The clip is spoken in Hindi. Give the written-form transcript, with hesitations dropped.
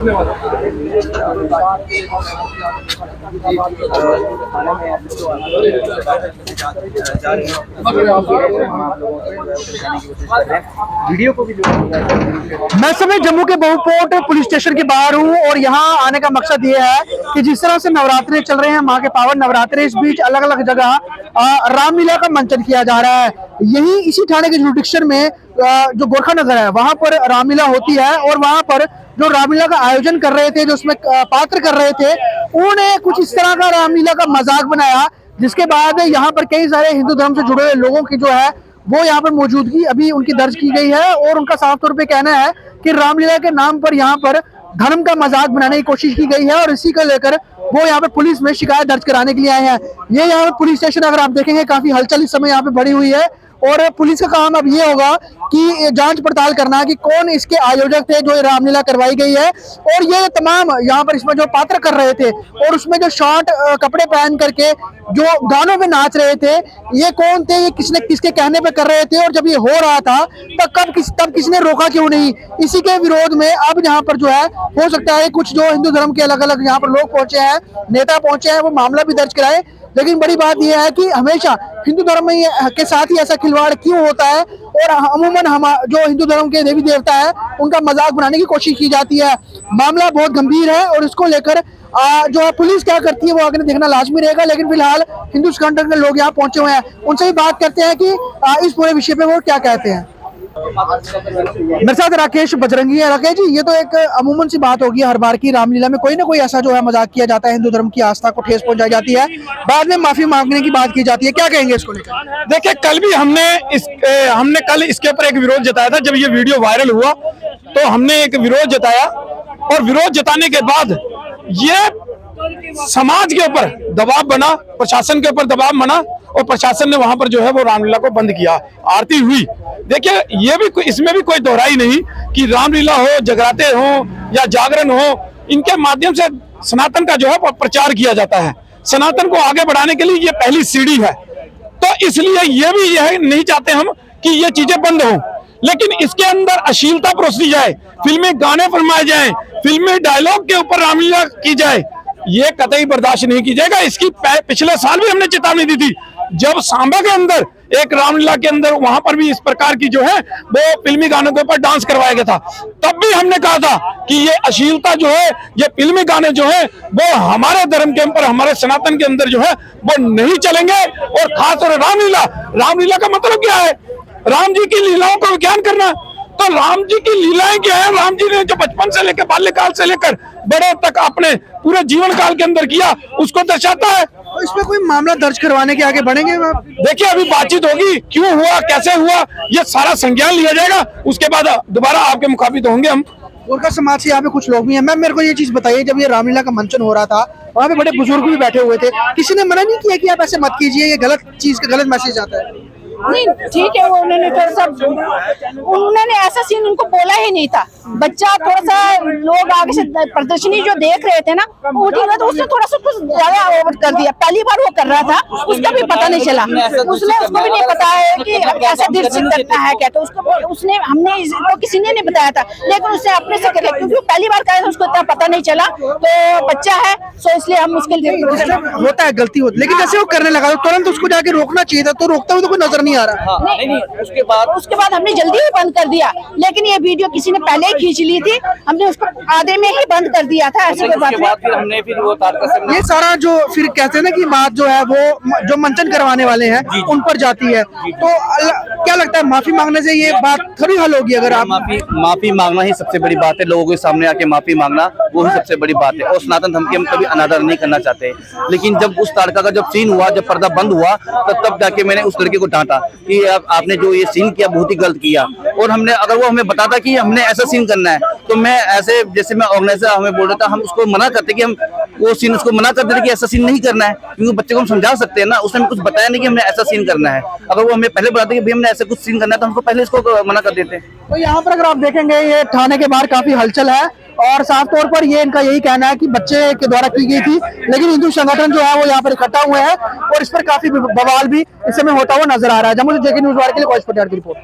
वीडियो को भी मैं समय जम्मू के बहुपोर्ट पुलिस स्टेशन के बाहर हूँ और यहाँ आने का मकसद ये है कि जिस तरह से नवरात्रे चल रहे हैं, माँ के पावन नवरात्रे, इस बीच अलग अलग जगह रामलीला का मंचन किया जा रहा है। यही इसी थाने के जुरिडिक्शन में जो गोरखा नगर है वहां पर रामलीला होती है और वहां पर जो रामलीला का आयोजन कर रहे थे, जो उसमें पात्र कर रहे थे, उन्होंने कुछ इस तरह का रामलीला का मजाक बनाया, जिसके बाद यहाँ पर कई सारे हिंदू धर्म से जुड़े हुए लोगों की जो है वो यहाँ पर मौजूदगी अभी उनकी दर्ज की गई है और उनका साफ तौर पे कहना है कि रामलीला के नाम पर यहाँ पर धर्म का मजाक बनाने की कोशिश की गई है और इसी को लेकर वो यहाँ पे पुलिस में शिकायत दर्ज कराने के लिए आए हैं। ये यहाँ पे पुलिस स्टेशन अगर आप देखेंगे काफी हलचल इस समय यहाँ पे बढ़ी हुई है और पुलिस का काम अब ये होगा कि जांच पड़ताल करना है कि कौन इसके आयोजक थे जो रामलीला करवाई गई है और ये तमाम यहाँ पर इसमें जो पात्र कर रहे थे और उसमें जो शॉर्ट कपड़े पहन करके जो गानों में नाच रहे थे, ये कौन थे, ये किसने किसके कहने पे कर रहे थे और जब ये हो रहा था तब किसने रोका क्यों नहीं। इसी के विरोध में अब यहाँ पर जो है हो सकता है कुछ जो हिंदू धर्म के अलग अलग यहाँ पर लोग पहुंचे हैं, नेता पहुंचे हैं, वो मामला भी दर्ज कराए। लेकिन बड़ी बात यह है कि हमेशा हिंदू धर्म में के साथ ही ऐसा खिलवाड़ क्यों होता है और अमूमन हम जो हिंदू धर्म के देवी देवता है उनका मजाक बनाने की कोशिश की जाती है। मामला बहुत गंभीर है और इसको लेकर जो है पुलिस क्या करती है वो आगे देखना लाजमी रहेगा। लेकिन फिलहाल हिंदू संगठन के लोग यहाँ पहुंचे हुए हैं, उनसे भी बात करते हैं कि इस पूरे विषय पे वो क्या कहते हैं। मेरे साथ राकेश बजरंगी है। राकेश जी, ये तो एक अमूमन सी बात होगी हर बार की, रामलीला में कोई ना कोई ऐसा जो है मजाक किया जाता है, हिंदू धर्म की आस्था को ठेस पहुंचाई जाती है, बाद में माफी मांगने की बात की जाती है, क्या कहेंगे इसको लेकर? देखिए, कल भी हमने कल इसके ऊपर एक विरोध जताया था। जब ये वीडियो वायरल हुआ तो हमने एक विरोध जताया और विरोध जताने के बाद ये समाज के ऊपर दबाव बना, प्रशासन के ऊपर दबाव बना और प्रशासन ने वहां पर जो है वो रामलीला को बंद किया। आरती हुई। देखिए, ये भी इसमें भी कोई दोहराई नहीं कि रामलीला हो, जगराते हो या जागरण हो, इनके माध्यम से सनातन का जो है प्रचार किया जाता है। सनातन को आगे बढ़ाने के लिए ये पहली सीढ़ी है। तो इसलिए ये भी यह नहीं चाहते हम कि ये चीजें बंद हो, लेकिन इसके अंदर अश्लीलता परोसी जाए, फिल्मी गाने फरमाए जाए, फिल्मी डायलॉग के ऊपर रामलीला की जाए, ये कतई बर्दाश्त नहीं की जाएगा। इसकी पिछले साल भी हमने चेतावनी दी थी, जब सांबा के अंदर एक रामलीला के अंदर वहां पर भी इस प्रकार की जो है वो फिल्मी गानों के ऊपर डांस करवाया गया था। तब भी हमने कहा था कि ये अश्लीलता जो है, ये फिल्मी गाने जो है वो हमारे धर्म के ऊपर, हमारे सनातन के अंदर जो है वो नहीं चलेंगे। और खासतौर रामलीला का मतलब क्या है? राम जी की लीलाओं का विज्ञान करना। तो राम जी की लीलाएं क्या है? राम जी ने जो बचपन से लेकर बाल्यकाल से लेकर बड़े तक अपने पूरे जीवन काल के अंदर किया, उसको दर्शाता है। तो इसमें कोई मामला दर्ज करवाने के आगे बढ़ेंगे? देखिए, अभी बातचीत होगी, क्यों हुआ, कैसे हुआ, ये सारा संज्ञान लिया जाएगा। उसके बाद दोबारा आपके मुखातिब होंगे हम। गोरखा समाज से यहाँ पे कुछ लोग भी हैं। मैम, मेरे को ये चीज बताइए, जब ये रामलीला का मंचन हो रहा था वहाँ पे बड़े बुजुर्ग भी बैठे हुए थे, किसी ने मना नहीं किया कि आप ऐसे मत कीजिए, ये गलत चीज का गलत मैसेज आता है? नहीं, ठीक है, वो उन्होंने थोड़ा सा उन्होंने ऐसा सीन उनको बोला ही नहीं था। बच्चा थोड़ा सा लोग आगे से प्रदर्शनी जो देख रहे थे ना, उठी ना, तो उसने थोड़ा सा कुछ ज्यादा ओवर कर दिया। पहली बार वो कर रहा था, उसका भी पता नहीं चला, उसको भी नहीं पता है कि ऐसा दृश्य करना है क्या। तो हमने किसी ने नहीं बताया था, लेकिन उसने अपने से कर लिया, क्योंकि वो पहली बार कराया था, उसको इतना पता नहीं चला। तो बच्चा है, सो इसलिए हम उसके लिए होता है, गलती होती, लेकिन जैसे वो करने लगा तो तुरंत उसको जाके रोकना चाहिए था। तो रोकता हुआ तो कोई नजर नहीं आ रहा। नहीं, उसके बाद हमने जल्दी ही बंद कर दिया। लेकिन ये वीडियो किसी ने पहले ही खींच ली थी, हमने उसको आधे में ही बंद कर दिया था। ऐसे कोई बात नहीं। ये सारा जो फिर कहते हैं ना कि बात जो है वो जो मंचन करवाने वाले हैं उन पर जाती है, तो क्या लगता है माफी मांगने से ये बात थोड़ी हल होगी? अगर आप माफी मांगना ही सबसे बड़ी बात है, लोगों के सामने आके माफी मांगना वो ही सबसे बड़ी बात है। और सनातन धर्म की हम कभी अनादर नहीं करना चाहते, लेकिन जब उस लड़का का जब सीन हुआ, जब पर्दा बंद हुआ, तब जाके मैंने उस लड़के को डांटा कि आपने जो ये सीन किया बहुत ही गलत किया। और हमने अगर वो हमें बताता कि हमने ऐसा सीन करना है, तो मैं ऐसे जैसे मैं ऑर्गेनाइजर हमें बोल रहा था, हम उसको मना करते कि हम वो सीन उसको मना कर देते कि ऐसा सीन नहीं करना है, क्योंकि बच्चे को हम समझा सकते हैं ना। उसने कुछ बताया नहीं कि हमने ऐसा सीन करना है। अगर वो हमें पहले बताते कि भाई हमने ऐसा कुछ सीन करना है, तो हमको पहले इसको मना कर देते। तो यहाँ पर अगर आप देखेंगे, ये थाने के बाहर काफी हलचल है और साफ तौर पर ये इनका यही कहना है कि बच्चे के द्वारा की गई थी, लेकिन हिंदू संगठन जो है वो यहाँ पर इकट्ठा हुए हैं और इस पर काफी बवाल भी इस समय होता हुआ नजर आ रहा है। जम्मू से जेके न्यूज़ वाले के लिए कौशिक पटियाला की रिपोर्ट।